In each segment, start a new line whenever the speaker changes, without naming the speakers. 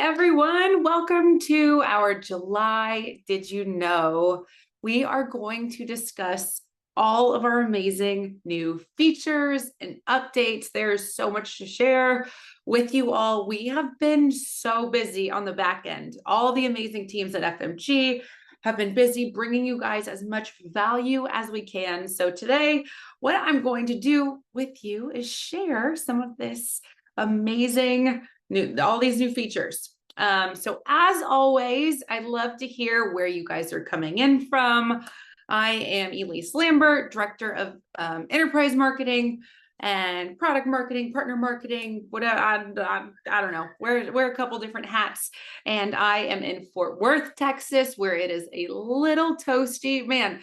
everyone. Welcome to our July Did You Know? We are going to discuss all of our amazing new features and updates. There's so much to share with you all. We have been so busy on the back end. All the amazing teams at FMG have been busy bringing you guys as much value as we can. So today, what I'm going to do with you is share some of this amazing all these new features. So as always, I'd love to hear where you guys are coming in from. I am Elise Lambert, Director of Enterprise Marketing and Product Marketing, Partner Marketing, whatever. I don't know. Wear a couple different hats. And I am in Fort Worth, Texas, where it is a little toasty. Man,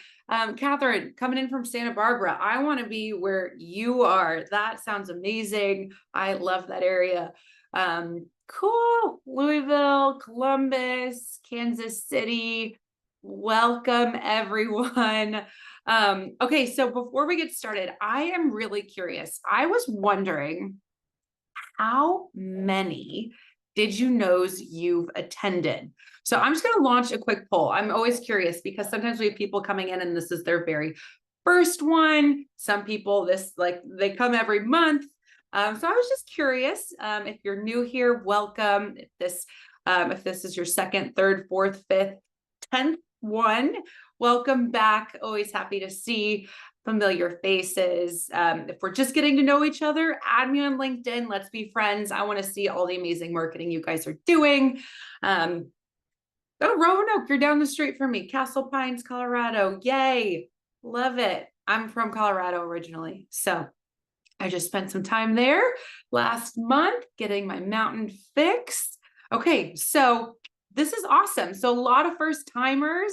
Catherine, coming in from Santa Barbara, I want to be where you are. That sounds amazing. I love that area. Cool. Louisville, Columbus, Kansas City. Welcome, everyone. Okay, so before we get started, I am really curious. I was wondering, how many did you knows you've attended? So I'm just going to launch a quick poll. I'm always curious because sometimes we have people coming in and this is their very first one. Some people, they come every month. So I was just curious, if you're new here, welcome. If this is your second, third, fourth, fifth, 10th one, welcome back. Always happy to see familiar faces. If we're just getting to know each other, add me on LinkedIn. Let's be friends. I want to see all the amazing marketing you guys are doing. Oh, Roanoke, you're down the street from me. Castle Pines, Colorado. Yay. Love it. I'm from Colorado originally. So I just spent some time there last month getting my mountain fix. Okay, so this is awesome. So a lot of first timers,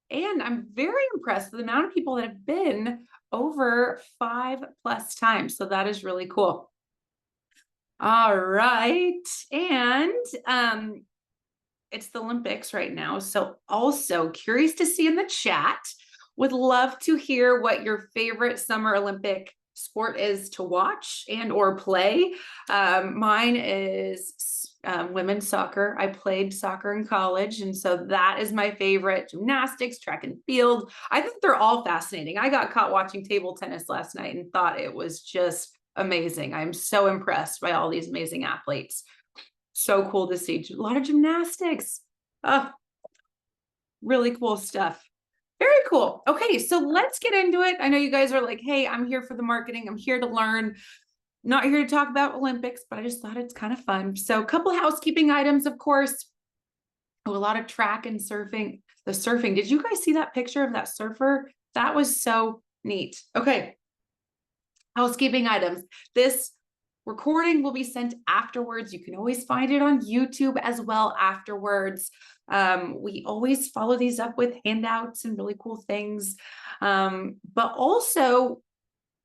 and I'm very impressed with the amount of people that have been over 5+ times. So that is really cool. All right, and it's the Olympics right now. So also curious to see in the chat. Would love to hear what your favorite Summer Olympic sport is to watch and or play. Mine is women's soccer. I played soccer in college, and so that is my favorite. Gymnastics, track and field. I think they're all fascinating. I got caught watching table tennis last night and thought it was just amazing. I'm so impressed by all these amazing athletes. So cool to see. A lot of gymnastics. Oh, really cool stuff. Very cool. Okay, so let's get into it. I know you guys are like, hey, I'm here for the marketing. I'm here to learn. Not here to talk about Olympics, but I just thought it's kind of fun. So a couple housekeeping items, of course. Oh, a lot of track and surfing. The surfing. Did you guys see that picture of that surfer? That was so neat. Okay. Housekeeping items. This recording will be sent afterwards. You can always find it on YouTube as well afterwards. We always follow these up with handouts and really cool things. But also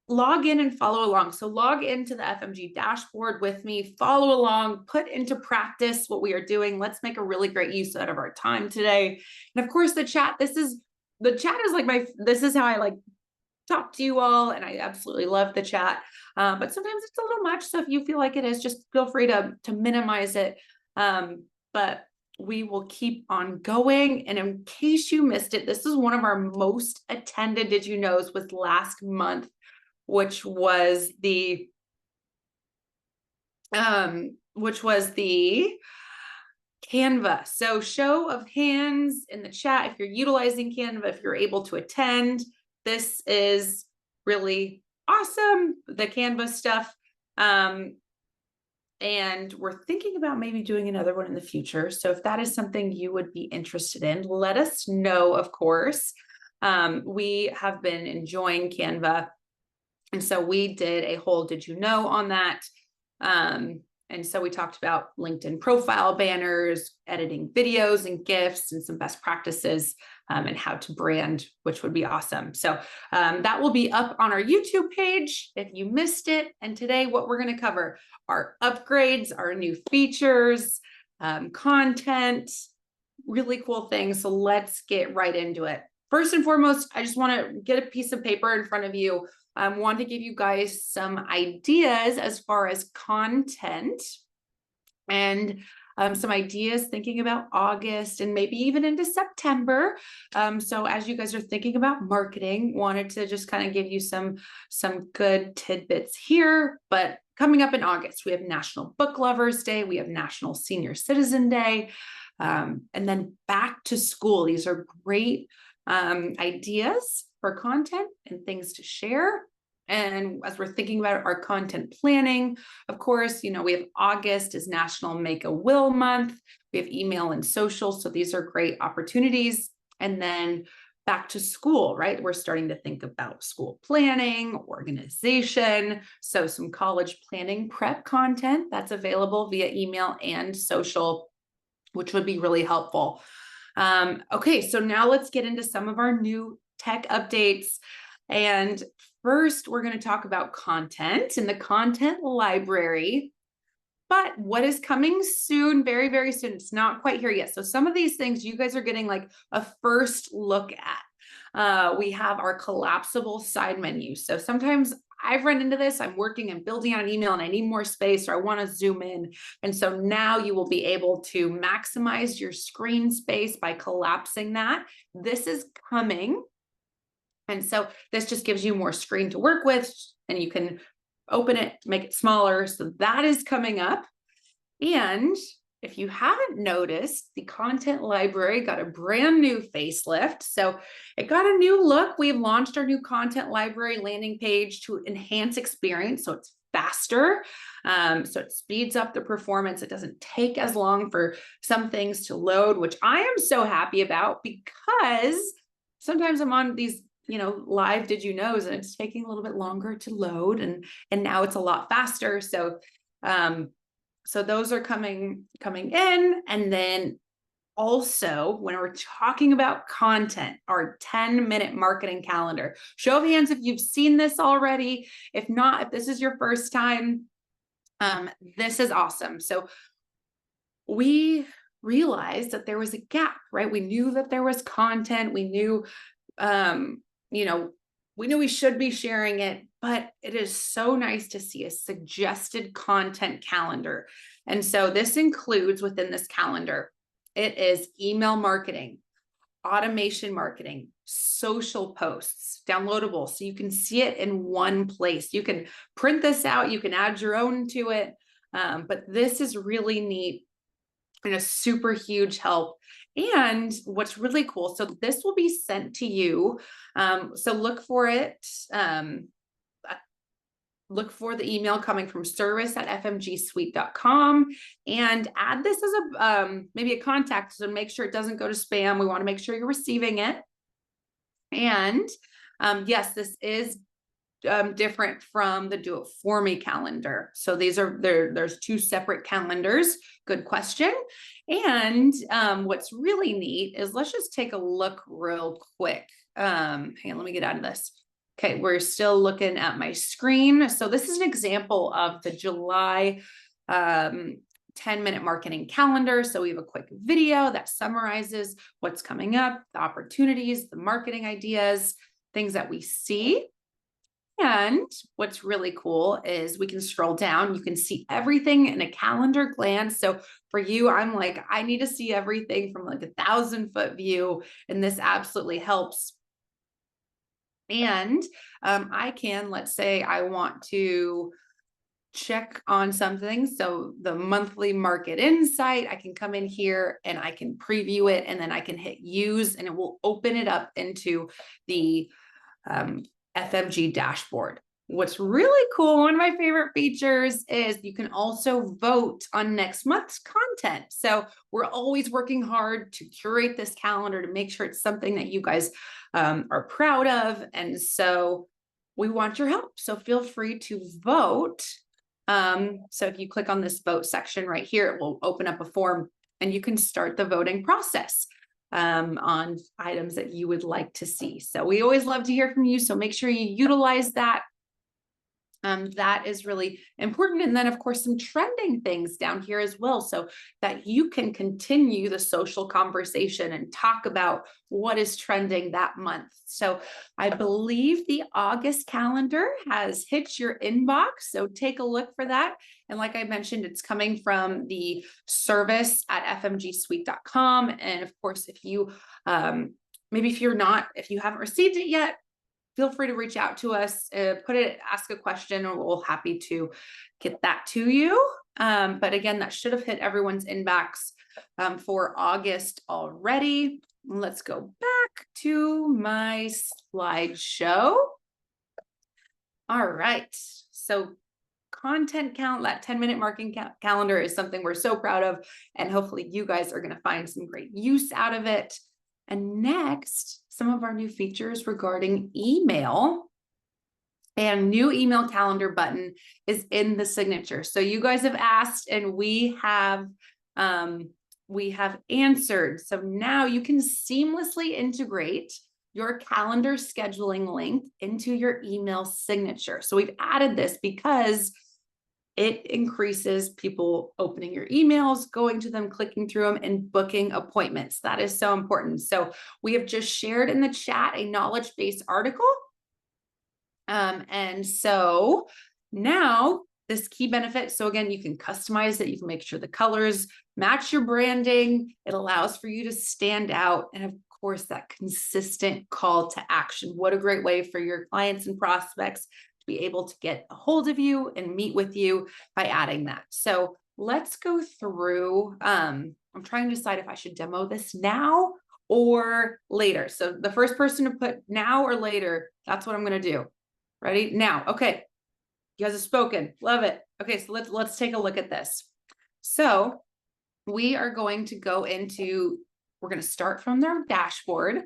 log in and follow along. So log into the FMG dashboard with me, follow along, put into practice what we are doing. Let's make a really great use out of our time today. And of course, the chat is like this is how I like talk to you all, and I absolutely love the chat. But sometimes it's a little much. So if you feel like it is, just feel free to minimize it. But we will keep on going. And in case you missed it, this is one of our most attended Did You Knows with last month, which was the Canva. So show of hands in the chat if you're utilizing Canva, if you're able to attend. This is really awesome, the Canva stuff. And we're thinking about maybe doing another one in the future. So if that is something you would be interested in, let us know, of course. We have been enjoying Canva. And so we did a whole Did You Know on that. And so we talked about LinkedIn profile banners, editing videos and GIFs, and some best practices and how to brand, which would be awesome. So that will be up on our YouTube page if you missed it. And today, what we're going to cover are upgrades, our new features, content, really cool things. So let's get right into it. First and foremost, I just want to get a piece of paper in front of you. I want to give you guys some ideas as far as content. And some ideas thinking about August and maybe even into September. So as you guys are thinking about marketing, wanted to just kind of give you some good tidbits here. But coming up in August, we have National Book Lovers Day, we have National Senior Citizen Day, and then back to school. These are great ideas for content and things to share. And as we're thinking about our content planning, of course, we have August is National Make a Will Month. We have email and social. So these are great opportunities. And then back to school, right? We're starting to think about school planning, organization. So some college planning prep content that's available via email and social, which would be really helpful. Okay, so now let's get into some of our new tech updates. And first, we're going to talk about content and the content library. But what is coming soon, very, very soon, it's not quite here yet. So some of these things you guys are getting like a first look at. We have our collapsible side menu. So sometimes I've run into this. I'm working and building on an email and I need more space, or I want to zoom in. And so now you will be able to maximize your screen space by collapsing that. This is coming. And so this just gives you more screen to work with, and you can open it, make it smaller. So that is coming up. And if you haven't noticed, the content library got a brand new facelift. So it got a new look. We've launched our new content library landing page to enhance experience. So it's faster. So it speeds up the performance. It doesn't take as long for some things to load, which I am so happy about, because sometimes I'm on these live did you knows, and it's taking a little bit longer to load, and now it's a lot faster. So so those are coming in. And then also, when we're talking about content, our 10-minute marketing calendar. Show of hands if you've seen this already. If not, if this is your first time, this is awesome. So we realized that there was a gap, right? We knew that there was content. We knew we should be sharing it, but it is so nice to see a suggested content calendar. And so this includes within this calendar, it is email marketing, automation marketing, social posts, downloadable. So you can see it in one place. You can print this out, you can add your own to it. But this is really neat and a super huge help. And what's really cool, so this will be sent to you. So look for it. Look for the email coming from service@fmgsuite.com, and add this as a maybe a contact, so make sure it doesn't go to spam. We want to make sure you're receiving it. And yes, this is different from the Do It For Me calendar. So these are there's two separate calendars. Good question. And what's really neat is, let's just take a look real quick. Hang on, let me get out of this. Okay, we're still looking at my screen. So this is an example of the July 10-minute marketing calendar. So we have a quick video that summarizes what's coming up, the opportunities, the marketing ideas, things that we see. And what's really cool is we can scroll down. You can see everything in a calendar glance. So for you, I'm like, I need to see everything from like 1,000-foot view, and this absolutely helps. And I can, let's say I want to check on something. So the monthly market insight, I can come in here and I can preview it, and then I can hit use, and it will open it up into the FMG dashboard. What's really cool, one of my favorite features, is you can also vote on next month's content. So we're always working hard to curate this calendar to make sure it's something that you guys are proud of. And so we want your help. So feel free to vote. So if you click on this vote section right here, it will open up a form and you can start the voting process on items that you would like to see. So we always love to hear from you. So make sure you utilize that. That is really important. And then, of course, some trending things down here as well, so that you can continue the social conversation and talk about what is trending that month. So I believe the August calendar has hit your inbox. So take a look for that. And like I mentioned, it's coming from the service at fmgsuite.com. And of course, if you maybe if you haven't received it yet, feel free to reach out to us, ask a question, and we'll happy to get that to you. But again, that should have hit everyone's inbox for August already. Let's go back to my slideshow. All right. So content count, that 10-minute marking calendar is something we're so proud of, and hopefully you guys are going to find some great use out of it. And next, some of our new features regarding email. And new email calendar button is in the signature. So you guys have asked, and we have answered. So now you can seamlessly integrate your calendar scheduling link into your email signature. So we've added this because it increases people opening your emails, going to them, clicking through them, and booking appointments. That is so important. So we have just shared in the chat a knowledge base article. And so now this key benefit. So again, you can customize it. You can make sure the colors match your branding. It allows for you to stand out. And of course, that consistent call to action. What a great way for your clients and prospects be able to get a hold of you and meet with you by adding that. So let's go through, I'm trying to decide if I should demo this now or later. So the first person to put now or later, that's what I'm going to do. Ready? Now. Okay. You guys have spoken. Love it. Okay. So let's take a look at this. So we are going to go into, we're going to start from their dashboard.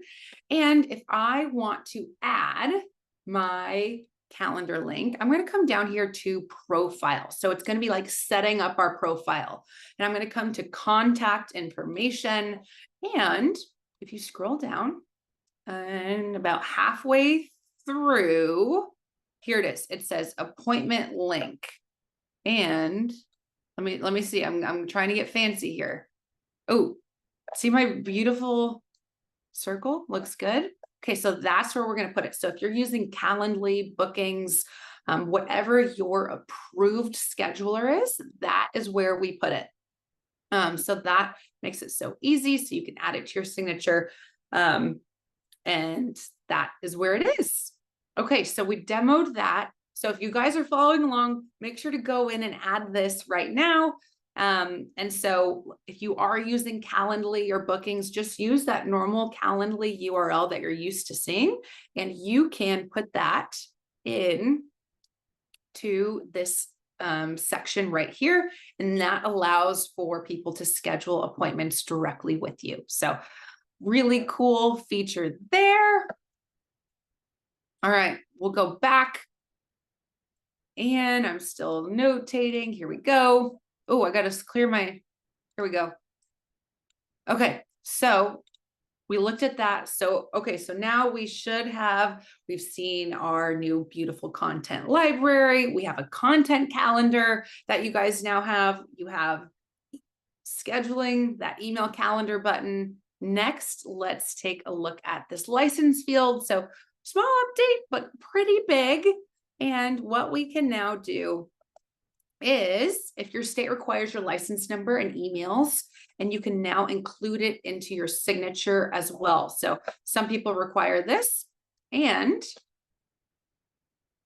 And if I want to add my calendar link, I'm going to come down here to profile. So it's going to be like setting up our profile. And I'm going to come to contact information. And if you scroll down and about halfway through, here it is. It says appointment link. And let me see. I'm trying to get fancy here. Oh, see my beautiful circle? Looks good. Okay, so that's where we're going to put it. So if you're using Calendly, bookings, whatever your approved scheduler is, that is where we put it. So that makes it so easy. So you can add it to your signature. And that is where it is. Okay, so we demoed that. So if you guys are following along, make sure to go in and add this right now. And so if you are using Calendly or bookings, just use that normal Calendly URL that you're used to seeing, and you can put that in to this section right here. And that allows for people to schedule appointments directly with you. So really cool feature there. All right, we'll go back. And I'm still notating. Here we go. Oh, I got to clear my, here we go. Okay, so we looked at that. So, okay, so now we've seen our new beautiful content library. We have a content calendar that you guys now have. You have scheduling, that email calendar button. Next, let's take a look at this license field. So small update, but pretty big. And what we can now do is, if your state requires your license number and emails, and you can now include it into your signature as well. So some people require this, and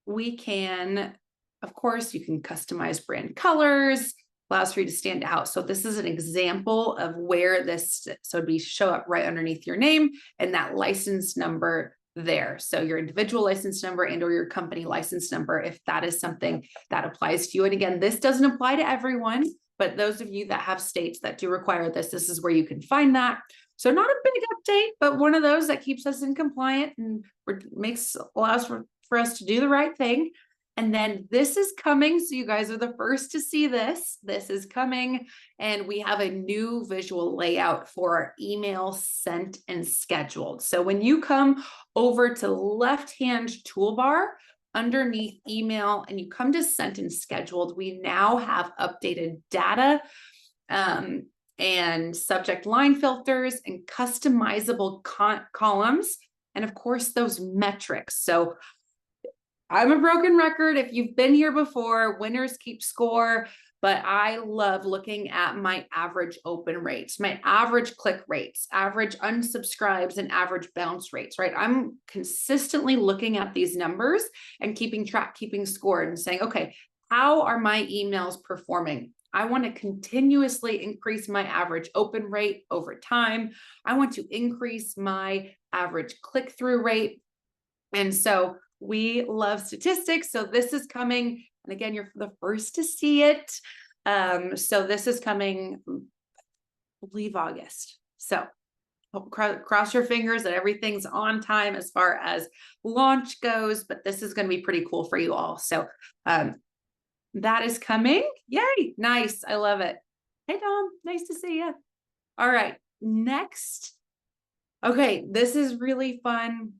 we can, of course, you can customize brand colors, allows for you to stand out. So this is an example of where this, so it'd be show up right underneath your name and that license number there. So your individual license number and or your company license number, if that is something that applies to you. And again, this doesn't apply to everyone, but those of you that have states that do require this, this is where you can find that. So not a big update, but one of those that keeps us in compliant and allows for us to do the right thing. And then this is coming. So you guys are the first to see this. This is coming. And we have a new visual layout for our email sent and scheduled. So when you come over to the left-hand toolbar, underneath email and you come to sent and scheduled, we now have updated data and subject line filters and customizable columns. And of course, those metrics. So I'm a broken record. If you've been here before, winners keep score. But I love looking at my average open rates, my average click rates, average unsubscribes, and average bounce rates, right? I'm consistently looking at these numbers and keeping track, keeping score and saying, okay, how are my emails performing? I want to continuously increase my average open rate over time. I want to increase my average click-through rate. And so we love statistics. So this is coming. And again, you're the first to see it. So this is coming, I believe, August. So cross your fingers that everything's on time as far as launch goes, but this is going to be pretty cool for you all. So that is coming. Yay. Nice. I love it. Hey, Dom. Nice to see you. All right. Next. Okay. This is really fun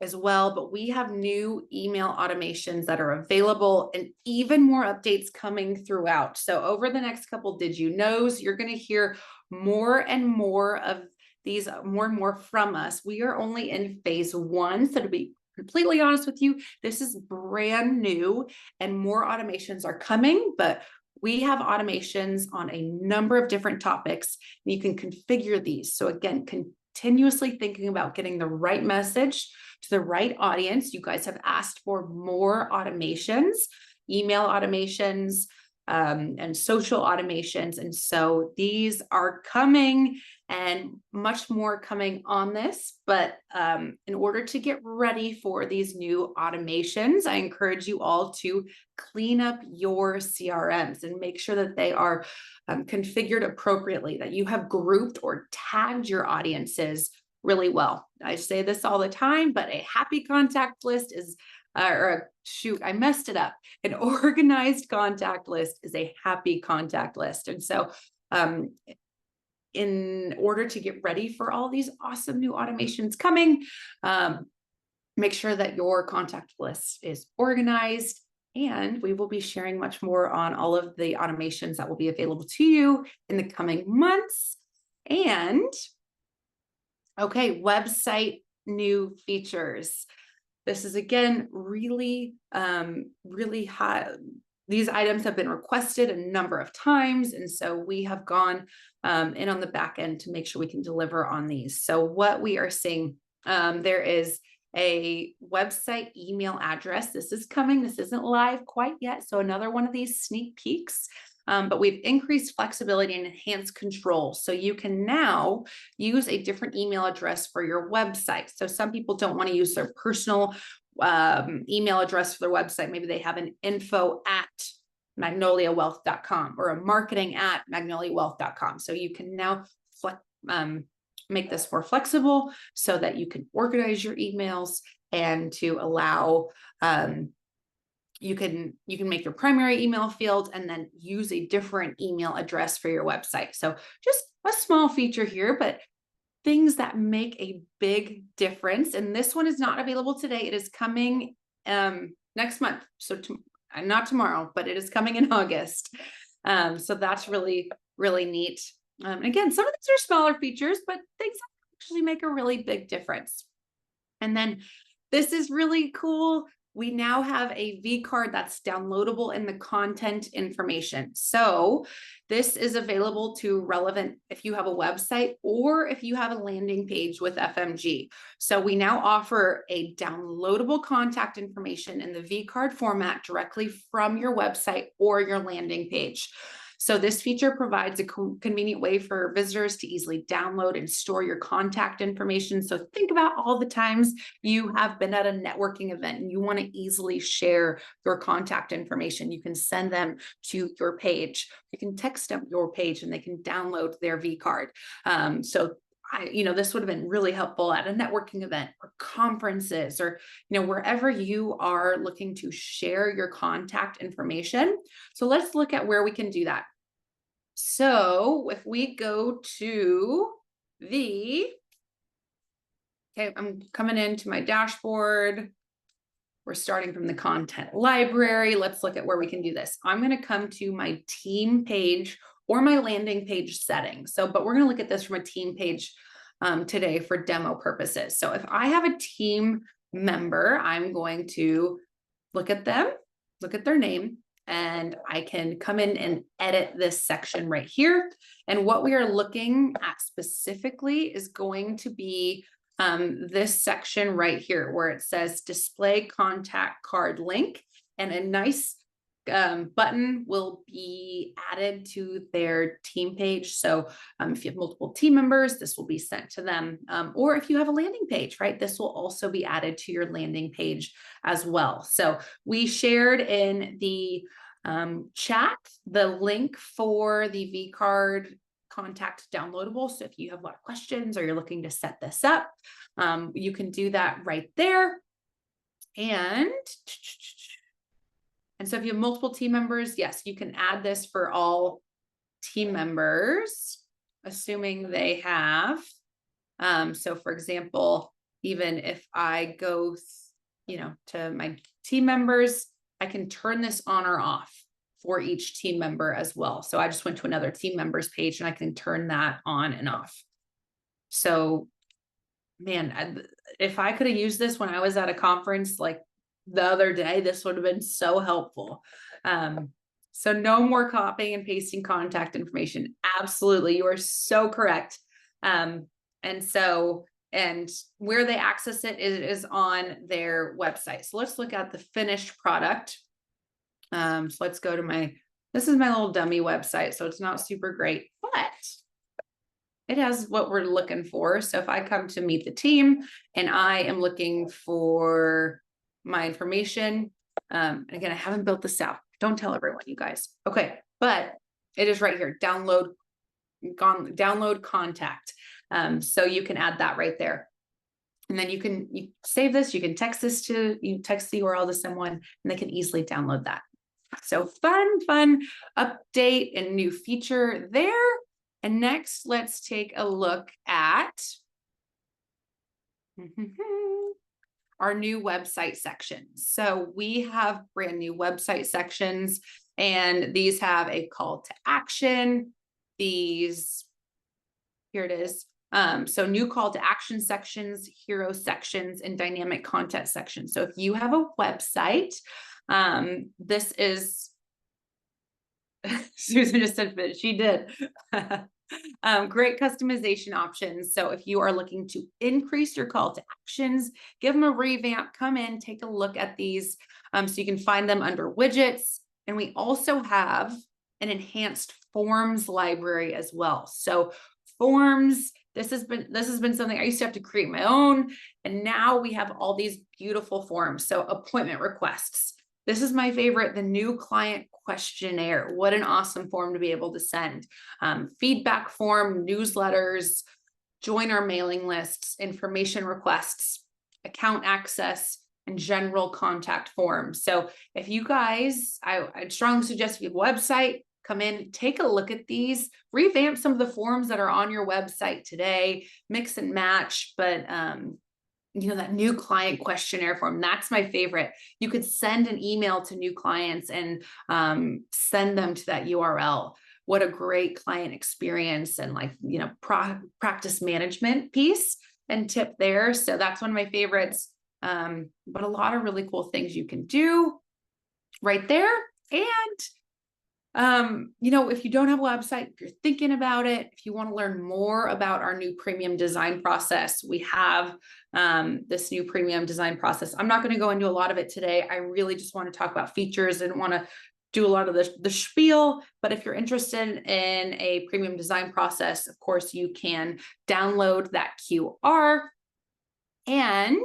as well, but we have new email automations that are available and even more updates coming throughout. So over the next couple did you knows, you're going to hear more and more of these, more and more from us. We are only in phase 1. So to be completely honest with you, this is brand new and more automations are coming, but we have automations on a number of different topics. And you can configure these. So again, continuously thinking about getting the right message to the right audience. You guys have asked for more automations, email automations, and social automations. And so these are coming and much more coming on this. But in order to get ready for these new automations, I encourage you all to clean up your CRMs and make sure that they are configured appropriately, that you have grouped or tagged your audiences really well. I say this all the time, but a happy contact list is, I messed it up. An organized contact list is a happy contact list. And so in order to get ready for all these awesome new automations coming, make sure that your contact list is organized. And we will be sharing much more on all of the automations that will be available to you in the coming months. And okay, website new features. This is again really, really high. These items have been requested a number of times, and so we have gone in on the back end to make sure we can deliver on these. So what we are seeing, there is a website email address. This is coming. This isn't live quite yet. So another one of these sneak peeks. But we've increased flexibility and enhanced control. So you can now use a different email address for your website. So some people don't want to use their personal email address for their website. Maybe they have an info@magnoliawealth.com or a marketing@magnoliawealth.com. So you can now make this more flexible so that you can organize your emails and to allow you can make your primary email field and then use a different email address for your website. So just a small feature here, but things that make a big difference. And this one is not available today. It is coming next month. So not tomorrow, but it is coming in August. So that's really, really neat. And again, some of these are smaller features, but things that actually make a really big difference. And then this is really cool. We now have a V card that's downloadable in the content information. So this is available to relevant if you have a website or if you have a landing page with FMG. So we now offer a downloadable contact information in the V card format directly from your website or your landing page. So this feature provides a convenient way for visitors to easily download and store your contact information. So think about all the times you have been at a networking event and you want to easily share your contact information. You can send them to your page. You can text them your page and they can download their V card. This would have been really helpful at a networking event or conferences or, wherever you are looking to share your contact information. So let's look at where we can do that. So if we go to I'm coming into my dashboard. We're starting from the content library. Let's look at where we can do this. I'm going to come to my team page or my landing page settings. But we're going to look at this from a team page today for demo purposes. So if I have a team member, I'm going to look at them, look at their name, and I can come in and edit this section right here. And what we are looking at specifically is going to be this section right here where it says display contact card link, and a nice button will be added to their team page. So if you have multiple team members, this will be sent to them. Or if you have a landing page, right, this will also be added to your landing page as well. So we shared in the chat the link for the vCard contact downloadable. So if you have a lot of questions or you're looking to set this up, you can do that right there. And so if you have multiple team members, yes, you can add this for all team members, assuming they have. So for example, even if I go, to my team members, I can turn this on or off for each team member as well. So I just went to another team members page and I can turn that on and off. So man, if I could have used this when I was at a conference like the other day, this would have been so helpful. So no more copying and pasting contact information. Absolutely. You are so correct. And where they access it is on their website. So let's look at the finished product. So let's go to this is my little dummy website. So it's not super great, but it has what we're looking for. So if I come to meet the team and I am looking for my information, and again, I haven't built this out. Don't tell everyone, you guys. Okay, but it is right here. Download contact. So you can add that right there. And then you save this, you text the URL to someone and they can easily download that. So fun update and new feature there. And next, let's take a look at our new website sections. So we have brand new website sections, and these have a call to action. Here it is. So new call to action sections, hero sections, and dynamic content sections. So if you have a website, this is Susan just said she did. Great customization options. So if you are looking to increase your call to actions, give them a revamp, come in, take a look at these. So you can find them under widgets. And we also have an enhanced forms library as well. So forms, this has been something I used to have to create my own. And now we have all these beautiful forms. So appointment requests. This is my favorite, the new client questionnaire. What an awesome form to be able to send. Feedback form, newsletters, join our mailing lists, information requests, account access, and general contact forms. So if you guys, I'd strongly suggest if you have a website, come in, take a look at these, revamp some of the forms that are on your website today, mix and match, but that new client questionnaire form, that's my favorite. You could send an email to new clients and send them to that URL. What a great client experience and practice management piece and tip there. So that's one of my favorites. But a lot of really cool things you can do right there. And if you don't have a website, if you're thinking about it, if you want to learn more about our new premium design process, we have this new premium design process. I'm not going to go into a lot of it today. I really just want to talk about features and want to do a lot of the spiel. But if you're interested in a premium design process, of course, you can download that QR. And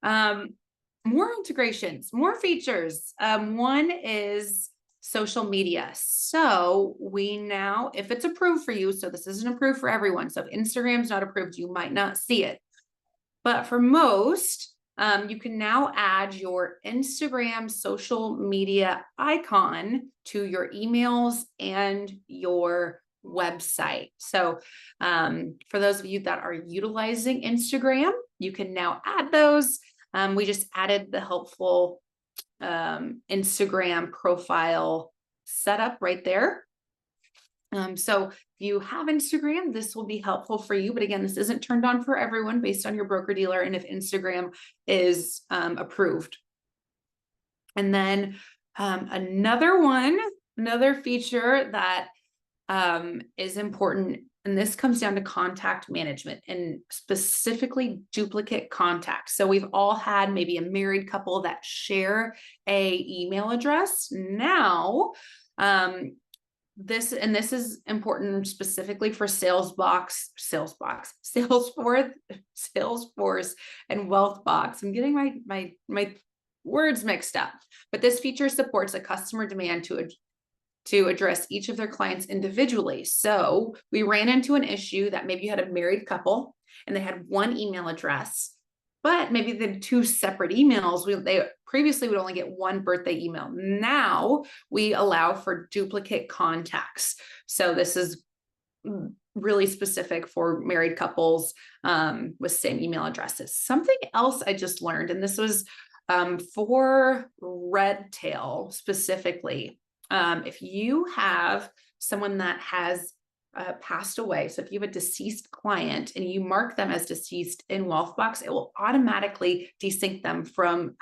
more integrations, more features. One is social media. So we now, if it's approved for you, so this isn't approved for everyone. So if Instagram's not approved, you might not see it. But for most, you can now add your Instagram social media icon to your emails and your website. So for those of you that are utilizing Instagram, you can now add those. We just added the helpful Instagram profile setup right there. So if you have Instagram, this will be helpful for you. But again, this isn't turned on for everyone based on your broker dealer and if Instagram is approved. And then another feature that is important, and this comes down to contact management and specifically duplicate contacts. So we've all had maybe a married couple that share a email address. Now, this is important specifically for Salesforce, and Wealthbox. I'm getting my words mixed up, but this feature supports a customer demand to address each of their clients individually. So we ran into an issue that maybe you had a married couple and they had one email address, but maybe they had two separate emails. They previously would only get one birthday email. Now we allow for duplicate contacts. So this is really specific for married couples with same email addresses. Something else I just learned, and this was for Redtail specifically. If you have someone that has passed away, so if you have a deceased client and you mark them as deceased in Wealthbox, it will automatically desync them from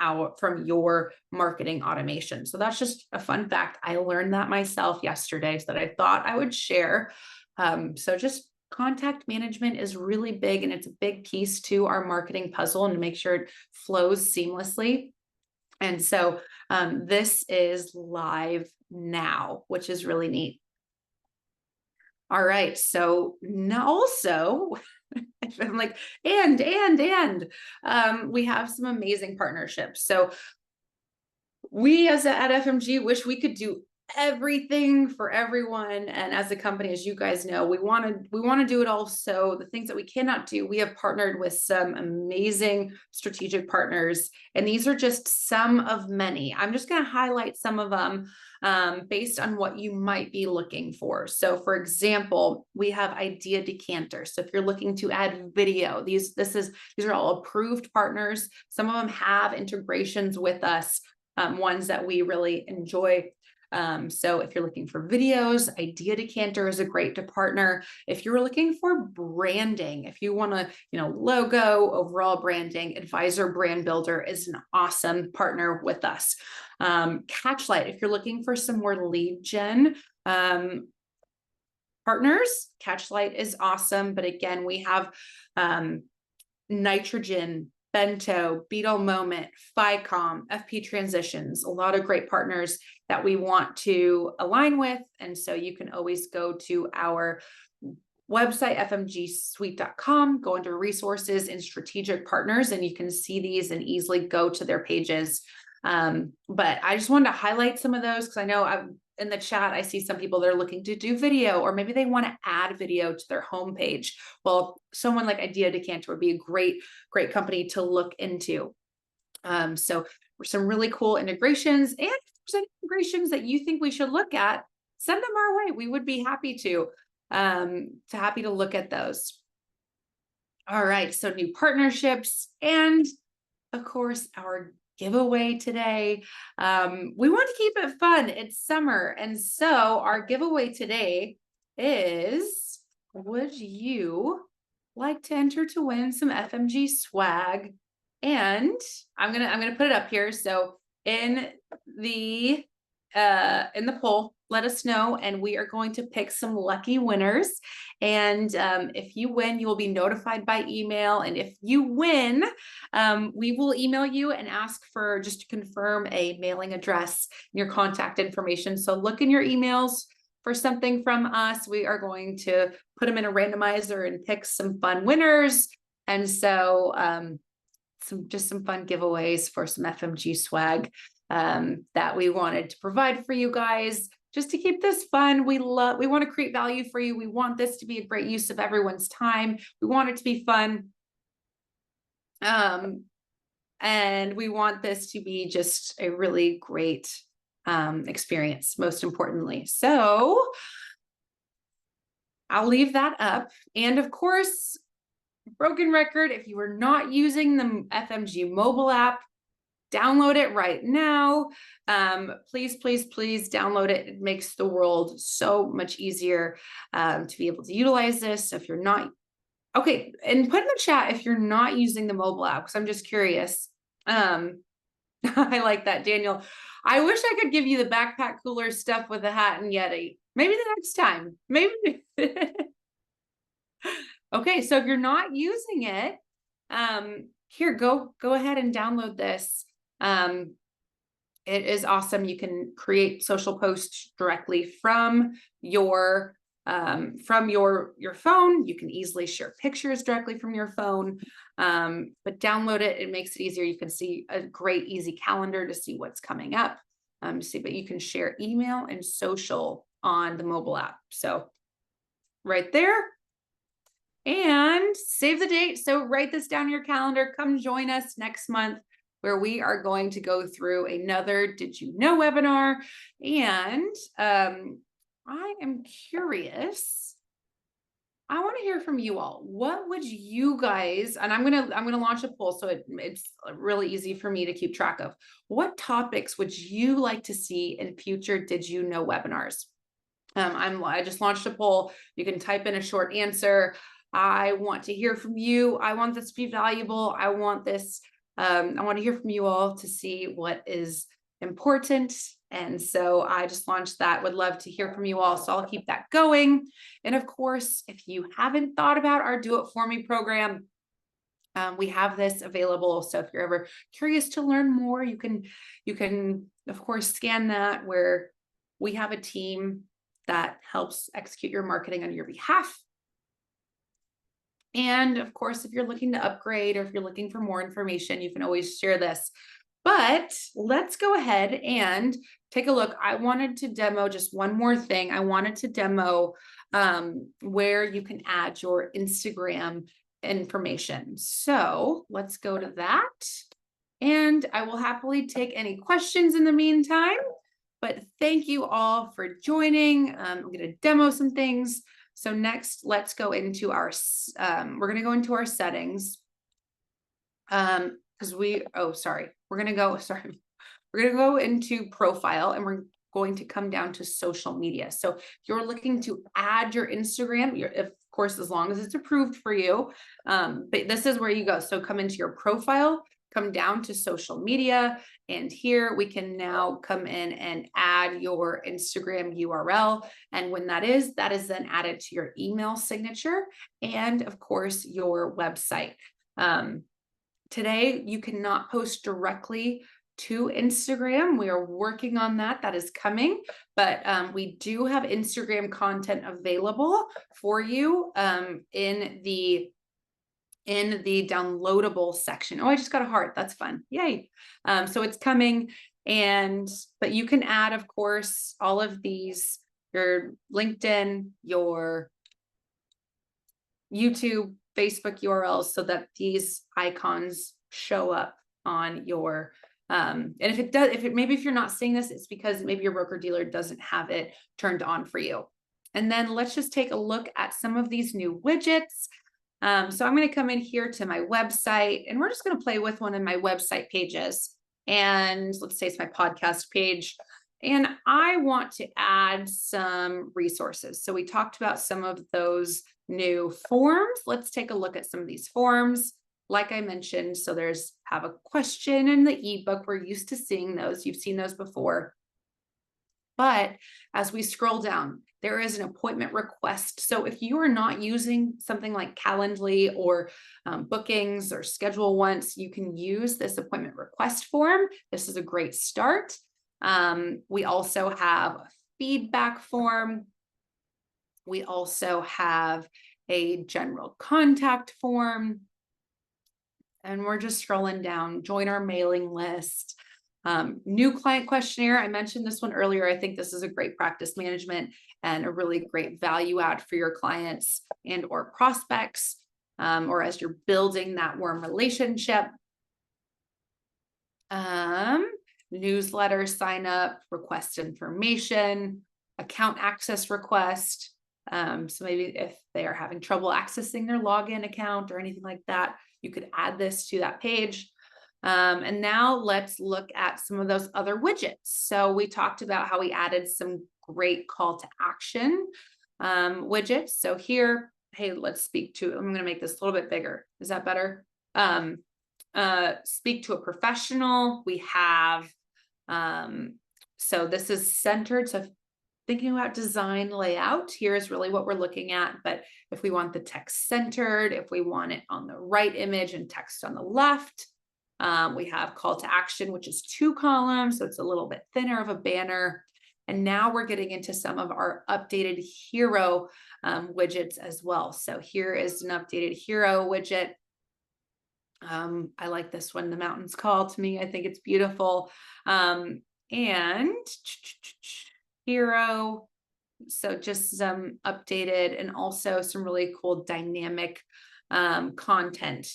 your marketing automation. So that's just a fun fact. I learned that myself yesterday, so that I thought I would share. So just contact management is really big, and it's a big piece to our marketing puzzle and to make sure it flows seamlessly. And so this is live now, which is really neat. All right. So now also, I'm like, and we have some amazing partnerships. So we at FMG wish we could do everything for everyone. And as a company, as you guys know, we want to do it all. So the things that we cannot do, we have partnered with some amazing strategic partners. And these are just some of many. I'm just going to highlight some of them based on what you might be looking for. So for example, we have Idea Decanter. So if you're looking to add video, these are all approved partners. Some of them have integrations with us, ones that we really enjoy. So if you're looking for videos, Idea Decanter is a great to partner. If you're looking for branding, if you want to, logo, overall branding, Advisor Brand Builder is an awesome partner with us. Catchlight, if you're looking for some more lead gen, partners, Catchlight is awesome. But again, we have, Nitrogen, Bento, Beetle Moment, FICOM, FP Transitions, a lot of great partners that we want to align with. And so you can always go to our website, fmgsuite.com, go into resources and strategic partners, and you can see these and easily go to their pages. But I just wanted to highlight some of those because I know in the chat, I see some people that are looking to do video, or maybe they want to add video to their homepage. Well, someone like Idea Decanter would be a great company to look into. So some really cool integrations, and integrations that you think we should look at, send them our way. We would be happy to look at those. All right. So new partnerships, and of course, our giveaway today. We want to keep it fun. It's summer. And so our giveaway today is, would you like to enter to win some FMG swag? And I'm gonna put it up here. So in the poll, let us know, and we are going to pick some lucky winners. And if you win, you will be notified by email. And if you win, we will email you and ask for just to confirm a mailing address and your contact information. So look in your emails for something from us. We are going to put them in a randomizer and pick some fun winners. And so some fun giveaways for some FMG swag that we wanted to provide for you guys, just to keep this fun. We want to create value for you. We want this to be a great use of everyone's time. We want it to be fun. And we want this to be just a really great experience, most importantly. So I'll leave that up. And of course, broken record. If you are not using the FMG mobile app, download it right now. Please, please, please download it. It makes the world so much easier to be able to utilize this. So if you're not, okay, and put in the chat if you're not using the mobile app, because I'm just curious. I like that, Daniel. I wish I could give you the backpack cooler stuff with the hat and Yeti. Maybe the next time. Maybe. Okay, so if you're not using it, here, go ahead and download this. It is awesome. You can create social posts directly from your phone. You can easily share pictures directly from your phone. But download it. It makes it easier. You can see a great easy calendar to see what's coming up. But you can share email and social on the mobile app. So right there. And save the date. So write this down in your calendar. Come join us next month, where we are going to go through another Did You Know webinar. And I am curious. I want to hear from you all. What would you guys, and I'm gonna launch a poll, so it's really easy for me to keep track of. What topics would you like to see in future Did You Know webinars? I just launched a poll. You can type in a short answer. I want to hear from you. I want this to be valuable. I want this. I want to hear from you all to see what is important. And so I just launched that. Would love to hear from you all. So I'll keep that going. And of course, if you haven't thought about our Do It For Me program, we have this available. So if you're ever curious to learn more, you can of course scan that, where we have a team that helps execute your marketing on your behalf. And of course, if you're looking to upgrade, or if you're looking for more information, you can always share this. But let's go ahead and take a look. I wanted to demo just one more thing. I wanted to demo where you can add your Instagram information. So let's go to that. And I will happily take any questions in the meantime. But thank you all for joining. I'm going to demo some things. So next, let's go into our, we're going to go into our settings. We're going to go into profile, and we're going to come down to social media. So if you're looking to add your Instagram, of course, as long as it's approved for you, but this is where you go. So come into your profile, come down to social media, and here we can now come in and add your Instagram URL. And when that is then added to your email signature and of course your website. Today, you cannot post directly to Instagram. We are working on that. That is coming, but we do have Instagram content available for you in the downloadable section. Oh, I just got a heart. That's fun. Yay. So it's coming, but you can add, of course, all of these, your LinkedIn, your YouTube, Facebook URLs, so that these icons show up on your, and maybe if you're not seeing this, it's because maybe your broker dealer doesn't have it turned on for you. And then let's just take a look at some of these new widgets. So I'm going to come in here to my website, and we're just going to play with one of my website pages. And let's say it's my podcast page. And I want to add some resources. So we talked about some of those new forms. Let's take a look at some of these forms. Like I mentioned, so have a question in the ebook. We're used to seeing those. You've seen those before. But as we scroll down, there is an appointment request. So if you are not using something like Calendly or bookings or Schedule Once, you can use this appointment request form. This is a great start. We also have a feedback form. We also have a general contact form. And we're just scrolling down, join our mailing list. New client questionnaire. I mentioned this one earlier. I think this is a great practice management and a really great value add for your clients and or prospects, or as you're building that warm relationship. Newsletter sign up, request information, account access request. So maybe if they are having trouble accessing their login account or anything like that, you could add this to that page. And now let's look at some of those other widgets. So we talked about how we added some great call to action widgets. So here, hey, let's speak to, I'm going to make this a little bit bigger. Is that better? Speak to a professional. We have, so this is centered. So thinking about design layout, here's really what we're looking at. But if we want the text centered, if we want it on the right image and text on the left, we have call to action, which is 2 columns. So it's a little bit thinner of a banner. And now we're getting into some of our updated hero widgets as well. So here is an updated hero widget. I like this one, The Mountains Call. To me, I think it's beautiful. And hero, so just some updated and also some really cool dynamic content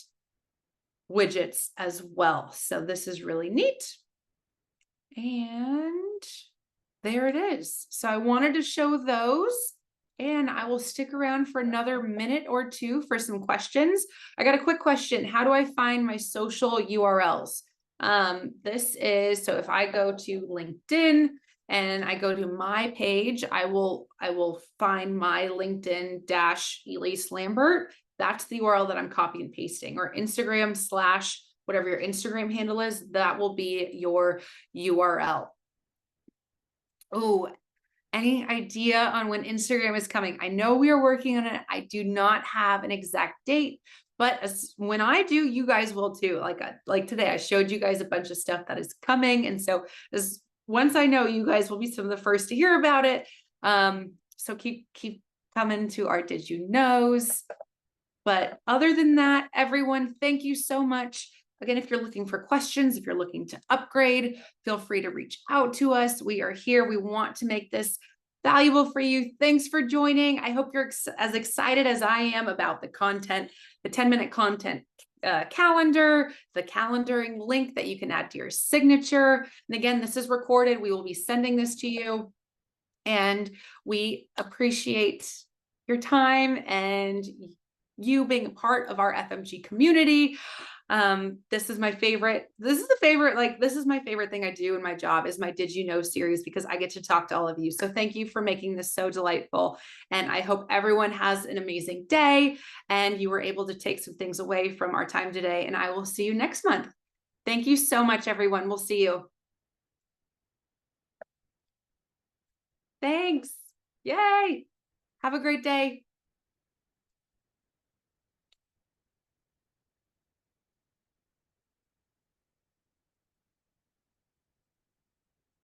widgets as well. So this is really neat. And there it is. So I wanted to show those, and I will stick around for another minute or two for some questions. I got a quick question. How do I find my social URLs? This is, so if I go to LinkedIn and I go to my page, I will find my LinkedIn Elise Lambert. That's the URL that I'm copy and pasting, or Instagram / whatever your Instagram handle is, that will be your URL. Oh, any idea on when Instagram is coming? I know we are working on it. I do not have an exact date, but when I do, you guys will too. Like today, I showed you guys a bunch of stuff that is coming. And so once I know, you guys will be some of the first to hear about it. So keep coming to our Did You Knows. But other than that, everyone, thank you so much. Again, if you're looking for questions, if you're looking to upgrade, feel free to reach out to us. We are here. We want to make this valuable for you. Thanks for joining. I hope you're as excited as I am about the content, the 10-minute content calendar, the calendaring link that you can add to your signature. And again, this is recorded. We will be sending this to you. And we appreciate your time and you being a part of our FMG community. This is my favorite. This is my favorite thing I do in my job is my Did You Know series, because I get to talk to all of you. So thank you for making this so delightful. And I hope everyone has an amazing day and you were able to take some things away from our time today. And I will see you next month. Thank you so much, everyone. We'll see you. Thanks. Yay. Have a great day.